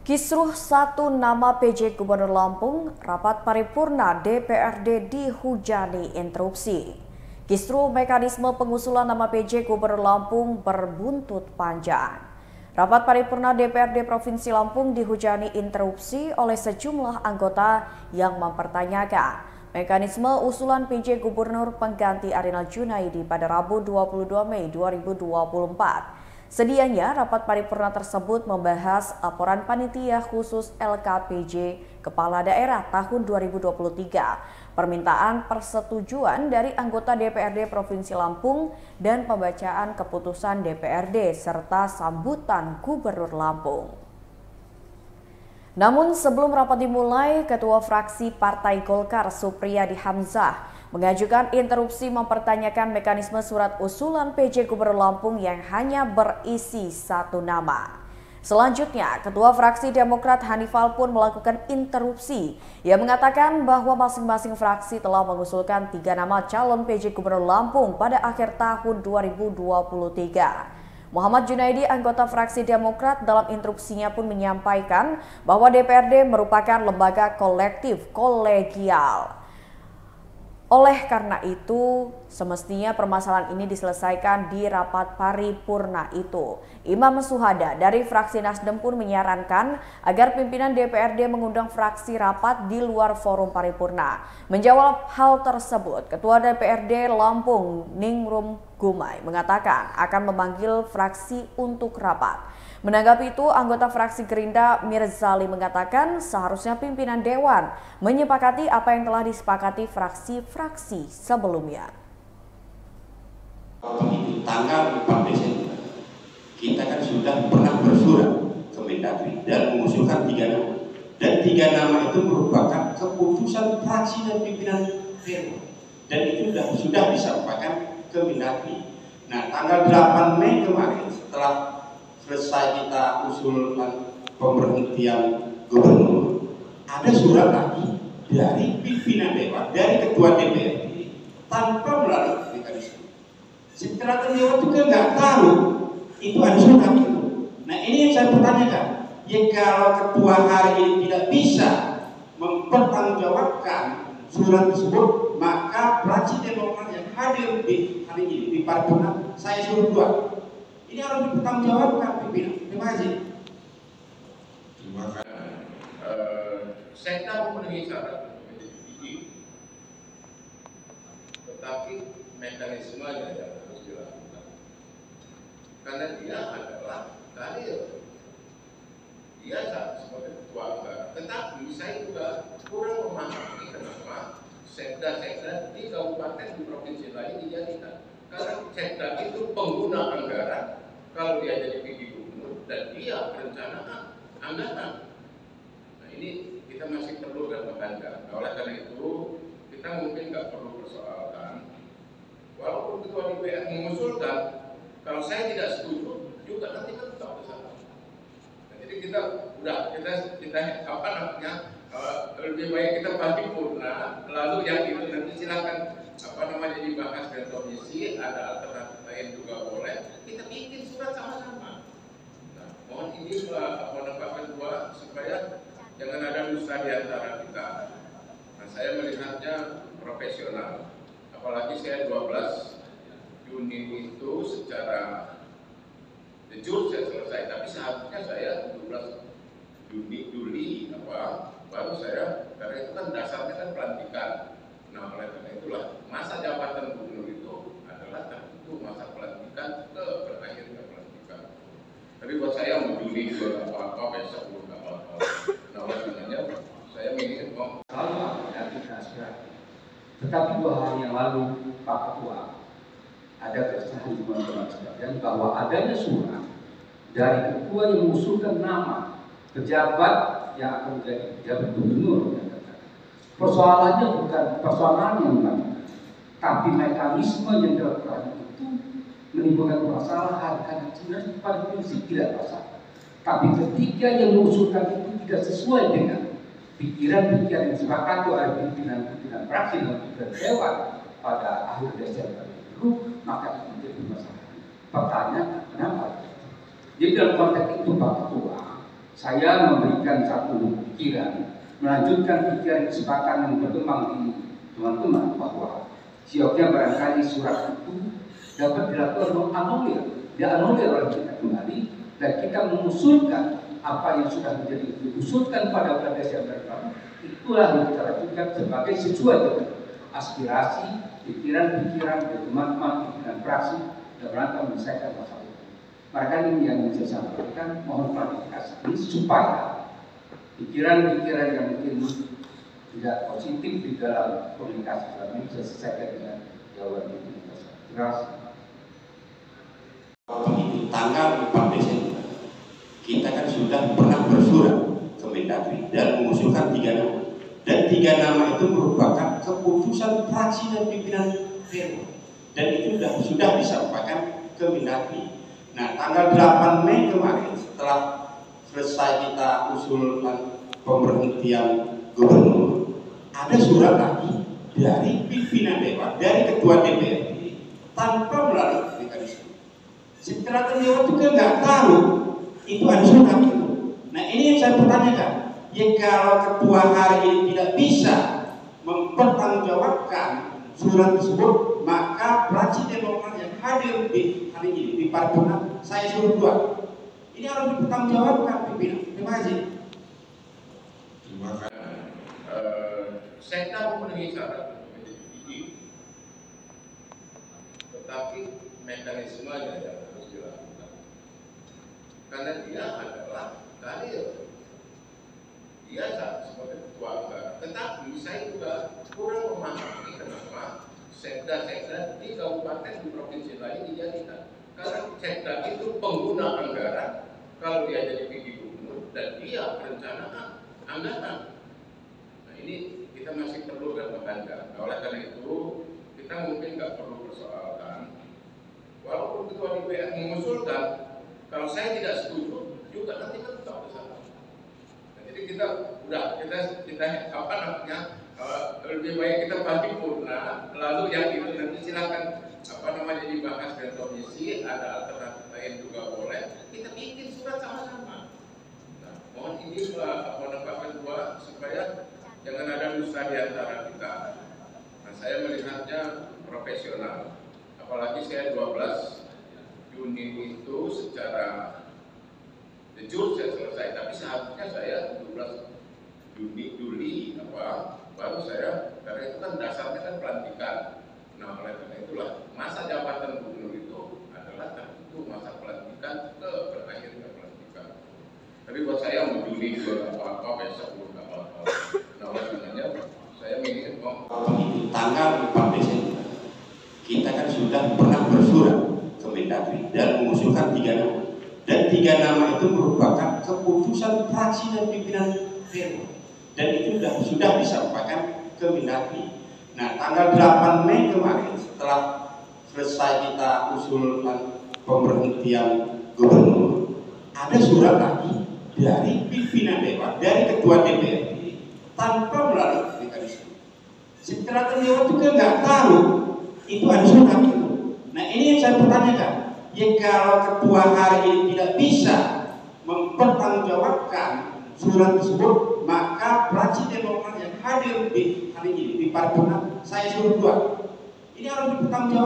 Kisruh satu nama PJ Gubernur Lampung, rapat paripurna DPRD dihujani interupsi. Kisruh mekanisme pengusulan nama PJ Gubernur Lampung berbuntut panjang. Rapat paripurna DPRD Provinsi Lampung dihujani interupsi oleh sejumlah anggota yang mempertanyakan mekanisme usulan PJ Gubernur pengganti Arinal Junaidi pada Rabu 22 Mei 2024. Sedianya rapat paripurna tersebut membahas laporan panitia khusus LKPJ Kepala Daerah tahun 2023, permintaan persetujuan dari anggota DPRD Provinsi Lampung dan pembacaan keputusan DPRD serta sambutan Gubernur Lampung. Namun sebelum rapat dimulai, Ketua Fraksi Partai Golkar Supriyadi Hamzah mengajukan interupsi mempertanyakan mekanisme surat usulan PJ Gubernur Lampung yang hanya berisi satu nama. Selanjutnya, Ketua Fraksi Demokrat Hanifal pun melakukan interupsi. Ia mengatakan bahwa masing-masing fraksi telah mengusulkan 3 nama calon PJ Gubernur Lampung pada akhir tahun 2023. Muhammad Junaidi, anggota fraksi Demokrat, dalam interupsinya pun menyampaikan bahwa DPRD merupakan lembaga kolektif kolegial. Oleh karena itu, semestinya permasalahan ini diselesaikan di rapat paripurna itu. Imam Suhada dari fraksi Nasdem pun menyarankan agar pimpinan DPRD mengundang fraksi rapat di luar forum paripurna. Menjawab hal tersebut, Ketua DPRD Lampung Ningrum Gumai mengatakan akan memanggil fraksi untuk rapat. Menanggapi itu, anggota fraksi Gerindra Mirzali mengatakan seharusnya pimpinan Dewan menyepakati apa yang telah disepakati fraksi-fraksi sebelumnya. Begitu tanggal 4 Desember, kita kan sudah pernah bersurat ke Mendagri dan mengusulkan 3 nama. Dan 3 nama itu merupakan keputusan fraksi dan pimpinan Dewan. Dan itu sudah disampaikan ke Mendagri. Nah, tanggal 8 Mei kemarin setelah selesai kita usulkan pemberhentian gubernur, ada surat lagi dari pimpinan Dewan, dari ketua DPRD tanpa melalui mekanisme. Setelah Dewan juga nggak tahu itu ada surat itu. Nah, ini yang saya pertanyakan. Ya, kalau ketua hari ini tidak bisa mempertanggungjawabkan surat tersebut, maka fraksi Demokrat yang hadir di hari ini di paripurna saya suruh buat. Ini harus dipertanggungjawabkan pimpinan. Terima kasih. Terima kasih. Sekda memenuhi syarat menjadi tetapi mekanismenya yang harus dilakukan. Karena dia adalah karir. Dia sebagai ketua anggaran. Tetapi saya juga kurang memahami kenapa sekda-sekda di kabupaten di provinsi lain dijadikan. Karena sekda itu pengguna anggaran, kalau dia jadi PJ Gubernur dan dia perencanaan anggaran. Nah, ini kita masih perlu menekankan. Oleh karena itu, kita mungkin nggak perlu persoalkan. Walaupun ketua DPR mengusulkan, kalau saya tidak setuju, juga nanti kan tetap bersama. Nah, jadi kita apa namanya? Lebih baik kita paripurna, lalu yang itu nanti silakan dibahas dengan komisi, ada alternatif lain juga boleh. Kita bikin surat sama-sama. Nah, mohon ini Pak Ketua supaya jangan ada dusta di antara kita. Nah, saya melihatnya profesional. Apalagi saya 12 Juni itu secara jujur saya selesai, tapi seharusnya saya 17 Juli baru saya, karena itu kan dasarnya kan pelantikan. Nah, oleh karena itulah masa jabatan gubernur itu adalah tertentu masa pelantikan ke berakhirnya pelantikan. Tapi buat saya mau Juli juga nggak apa-apa, besok juga nggak apa-apa. Nah, oleh karenanya saya ingin tetapi 2 hari yang lalu Pak Ketua ada keresahan di teman-teman sekalian bahwa adanya surat dari ketua yang mengusulkan nama pejabat yang akan menjadi pejabat gubernur. Persoalannya bukan persoalan yang lain, tapi mekanisme yang dilakukan itu menimbulkan permasalahan karena sebenarnya pada prinsip tidak masalah. Tapi ketika yang mengusulkan itu tidak sesuai dengan pikiran-pikiran yang disepakati oleh pimpinan fraksi dan pimpinan Dewan pada akhir Desember itu, maka itu menjadi masalah. Pertanyaan, kenapa? Jadi dalam konteks itu Pak Ketua, saya memberikan satu pikiran, melanjutkan pikiran kesepakatan yang berkembang di teman-teman bahwa sioknya barangkali surat itu dapat dilakukan dianulir oleh kita kembali, dan kita mengusulkan apa yang sudah menjadi diusulkan pada Desember lalu, itulah yang kita lakukan sebagai sesuai dengan aspirasi, pikiran-pikiran dari teman-teman pimpinan fraksi dalam rangka menyelesaikan masalah itu. Maka ini yang saya sampaikan, mohon klarifikasi ini supaya pikiran-pikiran yang mungkin tidak positif di dalam komunikasi kami bisa selesaikan dengan jawaban itu. Terima kasih. Waktu tanggal 4 Desember kita kan sudah pernah bersurat ke Mendagri dan mengusulkan 3 nama, dan 3 nama itu merupakan keputusan fraksi dan pimpinan Dewan, dan itu sudah disampaikan ke Mendagri. Nah, tanggal 8 Mei kemarin setelah selesai kita usulkan pemberhentian gubernur, ada surat lagi dari pimpinan Dewan, dari ketua DPRD tanpa melalui mekanisme. Setelah Dewan juga nggak tahu itu ada surat itu. Nah, ini yang saya pertanyakan. Ya, kalau ketua hari ini tidak bisa mempertanggungjawabkan surat tersebut, maka fraksi Demokrat yang hadir di hari ini di paripurna saya suruh keluar. Ini harus dipertanggungjawabkan pimpinan. Terima kasih. Terima kasih. Sekda memenuhi syarat menjadi PDI, tetapi mekanismenya yang harus dilakukan, karena dia adalah karir, dia sebagai ketua anggaran. Tetapi saya juga kurang memahami kenapa sekda-sekda di kabupaten di provinsi lain dijadikan, karena sekda itu pengguna anggaran kalau dia jadi PJ gubernur dan dia perencanaan anggaran. Nah, ini kita masih perlu bertanya. Nah, oleh karena itu kita mungkin nggak perlu persoalkan, walaupun ketua DPR mengusulkan, kalau saya tidak setuju juga nanti kan tetap bersama. Nah, jadi kita apa namanya, lebih baik kita paripurna, lalu yang itu nanti silakan apa namanya dibahas dengan komisi, ada alternatif lain juga boleh, kita bikin surat sama-sama. Nah, mohon ini menempatkan dua supaya jangan ada dusta di antara kita. Nah, saya melihatnya profesional, apalagi saya 12 Juni itu secara jujur saya selesai, tapi seharusnya saya 17 Juli baru saya, karena itu kan dasarnya kan pelantikan. Nah, oleh karena itulah masa jabatan gubernur itu adalah tertentu masa pelantikan ke berakhirnya pelantikan. Tapi buat saya mau Juli juga nggak apa-apa, besok juga nggak apa-apa. Nah, oleh karenanya saya ingin tanggal 4 Desember kita kan sudah pernah bersurat ke Mendagri dan mengusulkan 3 nama, dan 3 nama itu merupakan keputusan fraksi dan pimpinan Dewan, dan itu sudah disampaikan ke Mendagri. Nah, tanggal 8 Mei kemarin setelah selesai kita usulkan pemberhentian gubernur, ada surat lagi dari pimpinan Dewan, dari ketua DPRD tanpa melalui mekanisme. Setelah Dewan juga nggak tahu itu ada surat itu. Nah, ini yang saya pertanyakan. Ya, kalau ketua hari ini tidak bisa mempertanggungjawabkan surat tersebut, maka fraksi Demokrat yang hadir di hari ini di paripurna saya suruh keluar. Ini harus dipertanggungjawabkan.